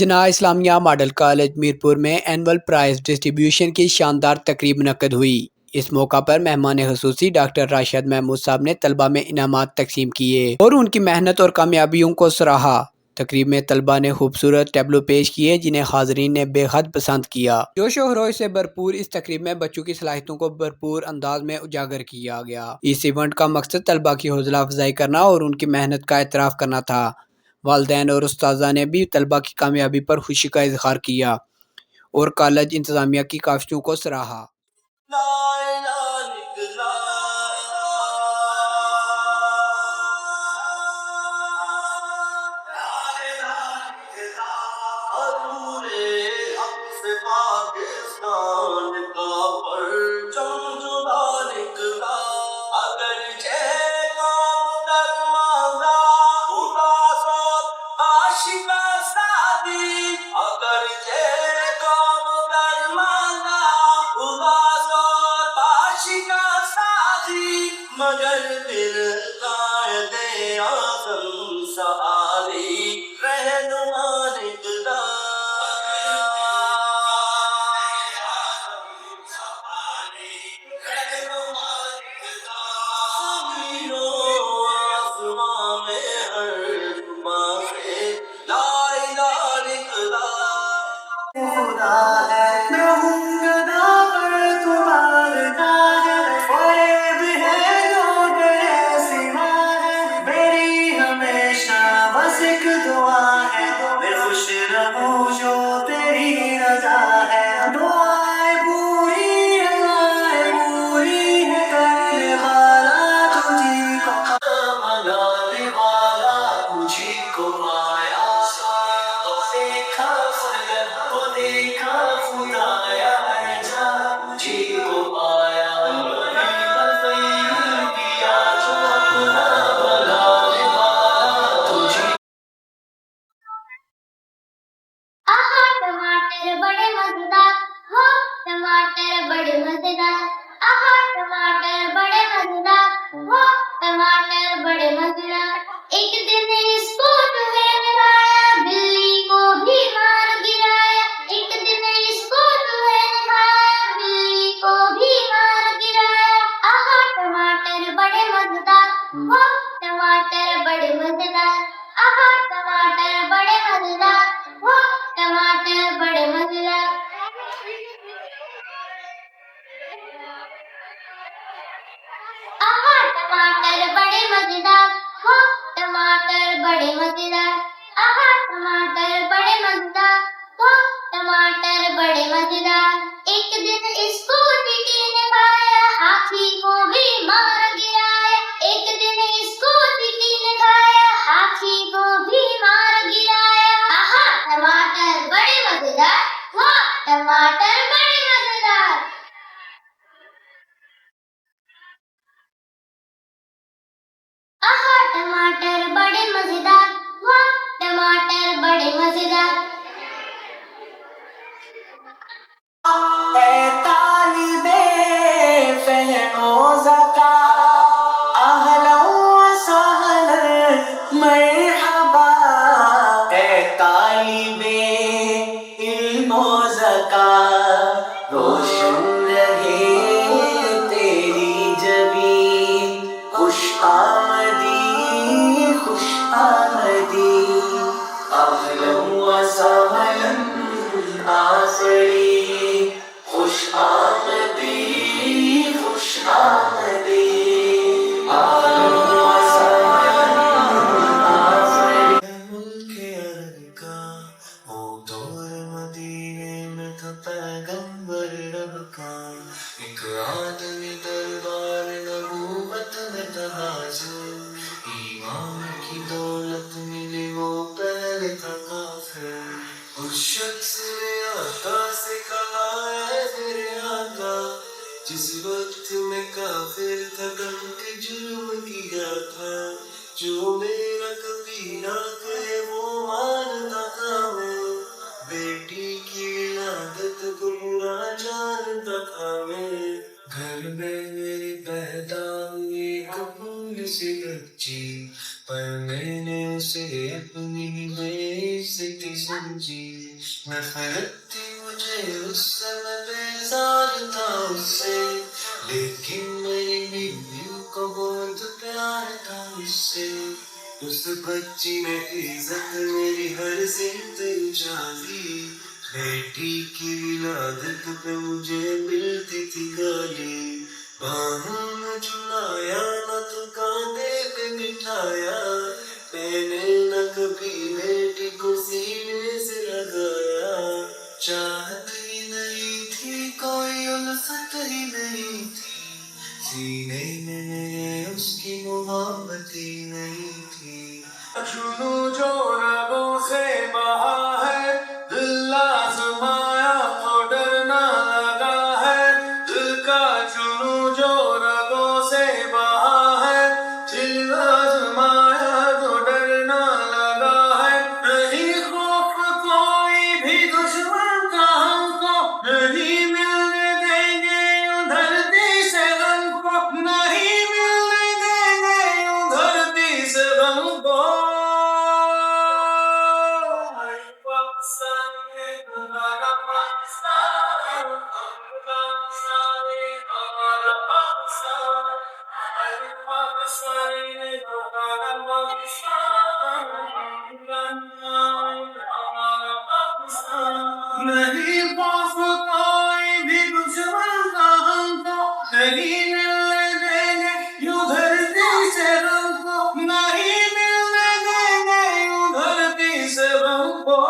جناح اسلامیہ model college Mirpur میں annual price distribution کی شاندار تقریب منعقد ہوئی۔ اس موقع پر مہمان خصوصی ڈاکٹر راشد محمود صاحب نے طلبہ میں انعامات تقسیم کیے اور ان کی محنت اور کامیابیوں کو سراہا۔ تقریب میں طلبہ نے خوبصورت ٹیبلو پیش کیے جنہیں حاضرین نے بے حد پسند کیا۔ جوش و خروش سے بھرپور اس تقریب میں بچوں کی صلاحیتوں کو بھرپور انداز میں اجاگر کیا گیا۔ اس ایونٹ کا مقصد طلبہ کی حوصلہ افزائی کرنا اور ان کی محنت کا اعتراف کرنا تھا۔ والدین اور اساتذہ نے بھی طلبہ کی کامیابی پر خوشی کا اظہار کیا اور کالج انتظامیہ کی کوششوں کو سراہا۔ مگر دل قائد اعظم سعادی رہنما نکلا زمین و آسمان میں ہر ماں سے لا الہ نکلا خدا ہے میں ہوں گدا پر تمہارا ہے فریب ہے جو تیرے سوا ہے میری ہمیشہ بس ایک دعا ہے میں خوش رہوں جو تیری رضا ہے دعائیں پوری ہے کرنے والا تجھی کو منانے والا تجھی کو آیا تو دیکھا فلک وہ دیکھا خدایا ہے جا تجھی کو آیا کیا جو اپنا بنانے والا تجھی آہا ٹماٹر بڑے مزیدار ہو ٹماٹر بڑے مزیدار آہا ٹماٹر بڑے مزیدار ہو ٹماٹر بڑے مزیدار ایک دن اس کو چوہے نے کھایا بلی کو بھی مار گرایا ایک دن اس کو چوہے نے کھایا بلی کو بھی مار گرایا آہا ٹماٹر بڑے مزیدار ہو ٹماٹر بڑے مزیدار آہا ٹماٹر بڑے مزیدار ہو ٹماٹر بڑے مزیدار آہا ٹماٹر بڑے مزیدار ہو ٹماٹر بڑے مزیدار آہا ٹماٹر بڑے مزیدار ہو ٹماٹر بڑے مزیدار ایک دن اس کو چیٹی نے کھایا ہاتھی کو بھی مار گرایا ایک دن اس کو چیٹی نے کھایا ہاتھی کو بھی مار گرایا آہا ٹماٹر بڑے مزیدار ہو ٹماٹر بڑے مزیدار آہا ٹماٹر بڑے مزیدار ہو ٹماٹر بڑے مزیدار اے طالب فہم و ذکا اہلا و سہلا مرحبا اے طالب علم و ذکا روشن رہے تیری جبین خوش آمدی اہلا و سہلا آسری خوش آمدی اہلا و سہلا آسری ملک عرب کا وہ دور مدینے میں تھا پیغمبر رب کا ایک آدمی دربار نبوت میں تھا حاضر ایمان کی دولت ملی وہ پہلے تھا کافر اس شخص نے آقا سے کہا اے میرے آقا جس وقت میں کافر تھا غم کے جرم کیا تھا جو میرا کبیرہ کہے وہ مانتا تھا میں بیٹی کی ولادت کو برا جانتا تھا میں گھر میں میری پیدا ہوئی قبول سے بچی پر میں نے اسے اپنی بے عزتی سے زنجیر نفرت تھی مجھے اس سے میں بیزار تھا اس سے لیکن میری بیویوں کو بہت پیار تھا اس سے اس بچی نے عزت میری ہر زند اجالی بیٹی کی ولادت پہ مجھے ملتی تھی گالی باہوں میں جلایا نہ تو کاندھے پہ بٹھایا میں نے نہ کبھی بیٹی کو سینے سے لگایا چاہت ہی نہیں تھی کوئی الفت ہی نہیں تھی سینے میں میرے اس کی محبت ہی نہیں تھی جنوں جو رگوں سے بہا ہے دل آزمایا تو ڈرنا لگا ہے دل کا جنوں جو رگوں سے بہا ہے دل آزمایا تو ڈرنا لگا ہے نہیں خوف کوئی بھی دشمن کا ہم کو نہیں ملنے دیں گے یوں دھرتی سے غم کو نہیں ملنے دیں گے یوں دھرتی سے غم کو نہیں خوف کوئی بھی دشمن کا ہم کو نہیں ملنے دیں گے یوں دھرتی سے غم کو نہیں ملنے دیں گے یوں دھرتی سے غم کو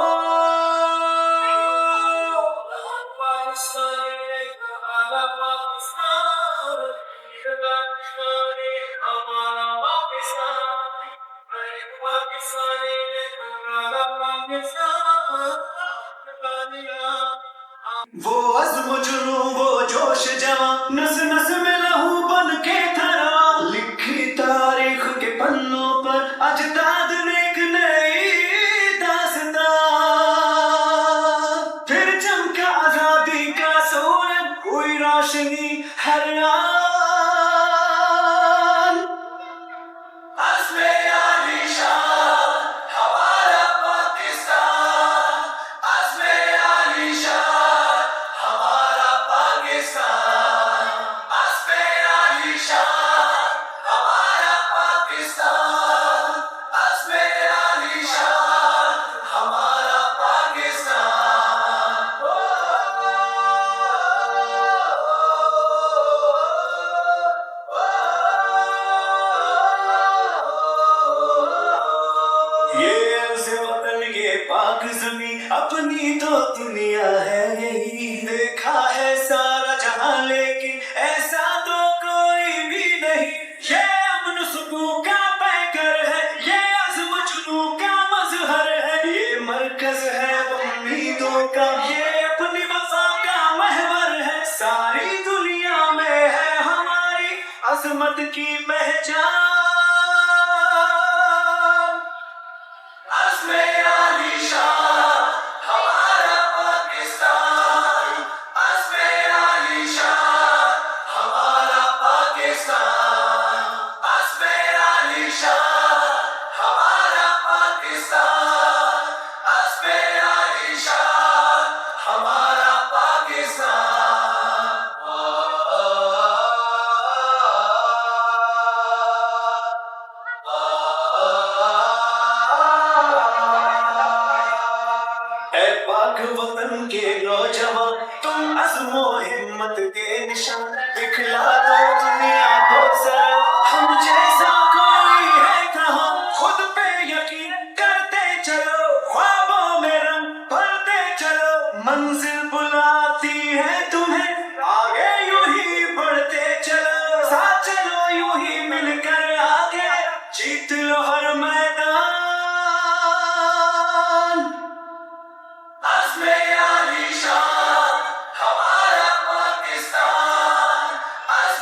وہ عزم جنوں وہ جوش جوان نس نس میں لہو بن کے تھرا لکھی تاریخ کے پنوں پر اجداد نے ایک نئی داستان پھر چمکا آزادی کا سورج ہوئی روشنی ہر آن عزم عالی شان ہمارا پاکستان عزم عالی شان ہمارا پاکستان عزم عالی شان ہمارا پاکستان عزم عالی شان ہمارا پاکستان یہ عرض وطن یہ پاک زمین اپنی تو دنیا ہے یہی دیکھا ہے سارا جہاں لیکن ایسا تو کوئی بھی نہیں یہ امن سکون کا پیکر ہے یہ عزم جنوں کا مظہر ہے یہ مرکز ہے امیدوں کا یہ اپنی وفا کا محور ہے ساری دنیا میں ہے ہماری عظمت کی پہچان عزم عالی شان ہمارا پاکستان عزم عالی شان ہمارا پاکستان عزم عالی شان ہمارا پاکستان عزم عالی شان ہمارا پاکستان اے پاک وطن کے نوجوان تم عزم و ہمت کے نشان دکھلا دو دنیا کو ذرا ہم جیسا کوئی ہے کہاں خود پہ یقین کرتے چلو خوابوں میں رنگ بھرتے چلو منزل بلاتی ہے تمہیں آگے یوں ہی بڑھتے چلو ساتھ چلو یوں ہی مل کر آگے جیت لو ہر میدان عزم عالی شان ہمارا پاکستان عزم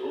2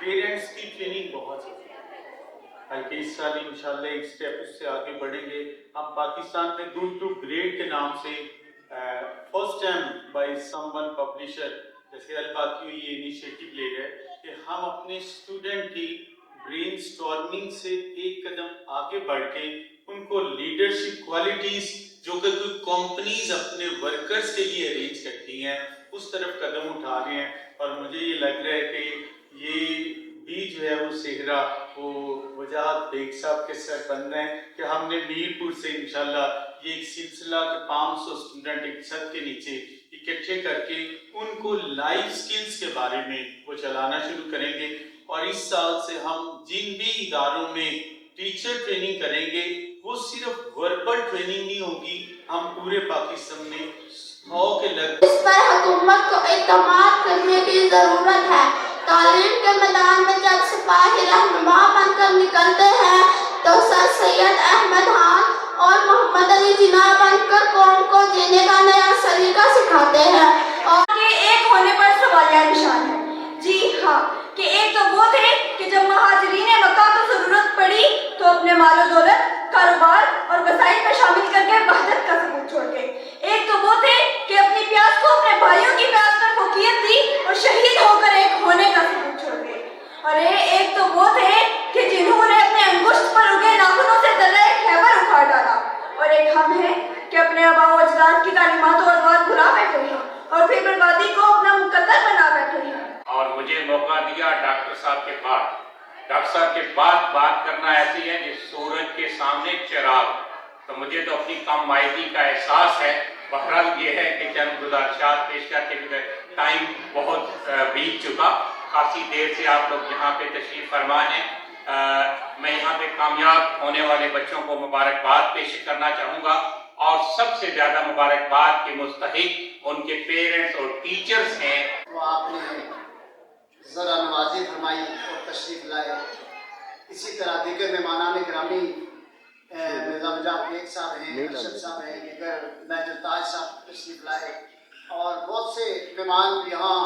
پیرنٹس کی ٹریننگ بہت ضروری ہے، بلکہ اس سال انشاءاللہ ایک اسٹیپ اس سے آگے بڑھیں گے. ہم پاکستان میں گڈ ٹو گریٹ کے نام سے first time by some one publisher جیسے الباقی یہ انیشیٹو لے گئے کہ ہم اپنے اسٹوڈنٹ کی برین اسٹارمنگ سے ایک قدم آگے بڑھ کے ان کو لیڈرشپ کوالٹیز جو کہ کوئی کمپنیز اپنے ورکرز کے لیے ارینج کرتی ہیں اس طرف قدم اٹھا رہے ہیں. اور مجھے یہ لگ رہا ہے کہ یہ بھی جو ہے وہ صحرا وہ وجاہت بیگ صاحب کے سر بن رہے ہیں کہ ہم نے میرپور سے انشاءاللہ یہ ایک سلسلہ کہ 500 اسٹوڈنٹ ایک چھت کے نیچے اکٹھے کر کے ان کو لائف سکلز کے بارے میں وہ چلانا شروع کریں گے. اور اس سال سے ہم جن بھی اداروں میں ٹیچر ٹریننگ کریں گے وہ صرف وربل ٹریننگ نہیں ہوگی، ہم پورے پاکستان میں 100 کے لگ اس پر حکومت کو اقدامات کرنے کی ضرورت ہے. تعلیم کے میدان میں جب سپاہی رہنما بن کر نکلتے ہیں تو سر سید احمد خان اور محمد علی جناح بن کر قوم کو جینے کا نیا سلیقہ سکھاتے ہیں. اور کہ ایک ہونے پر سوالیہ نشان ہے. جی ہاں، کہ ایک تو وہ تھے کہ جب مہاجرین مکہ کو ضرورت پڑی تو اپنے مال و دولت، کاروبار اور وسائل میں شامل کر کے وحدت کا ثبوت چھوڑ گئے. ایک تو وہ تھے کہ اپنی پیاس کو اپنے بھائیوں کی پیاس پر فوقیت دی اور شہید ہو کر ایک ہونے کا ثبوت چھوڑ گئے. اور ایک تو وہ تھے کہ جنہوں نے اپنے انگشت پر اگے ناخنوں سے درہ خیبر اکھاڑ ڈالا. اور ایک ہم ہیں کہ اپنے آباء و اجداد کی تعلیمات و ادوات بھلا بیٹھے ہیں اور پھر بربادی کو اپنا مقدر بنا بیٹھے ہیں. اور مجھے موقع دیا ڈاکٹر صاحب کے بعد، ڈاکٹر صاحب کے بعد بات کرنا ایسی ہے کہ سورج کے سامنے چراغ. تو مجھے تو اپنی کم مائدی کا احساس ہے. بہرحال یہ ہے کہ چند گزارشات پیش کر کے ٹائم بہت بیت چکا، خاصی دیر سے آپ لوگ یہاں پہ تشریف فرما ہیں. میں یہاں پہ کامیاب ہونے والے بچوں کو مبارکباد پیش کرنا چاہوں گا، اور سب سے زیادہ مبارکباد کے مستحق ان کے پیرنٹس اور ٹیچرز ہیں. وہ آپ نے ذرا نوازی فرمائی اور تشریف لائے. اسی طرح دیگر مہمانان گرامی مرزا مجاہد بیگ صاحب ہیں، ارشد صاحب ہیں، دیگر میجر تاج صاحب تشریف لائے، اور بہت سے مہمان یہاں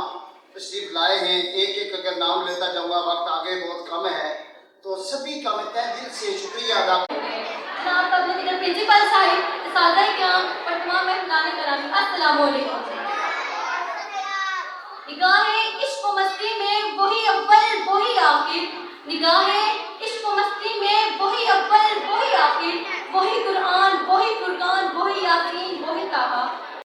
تشریف لائے ہیں. ایک ایک اگر نام لیتا جاؤں گا، وقت آگے بہت کم ہے، تو سبھی کا میں تہ دل سے شکریہ ادا جناب پبلک پرنسپل صاحب، اساتذہ کرام اور تمام مہمانان گرامی، السلام علیکم. نگاہیں عشق و مستی میں وہی اول وہی آخر، نگاہیں عشق و مستی میں وہی اول وہی آخر، وہی قرآن وہی فرقان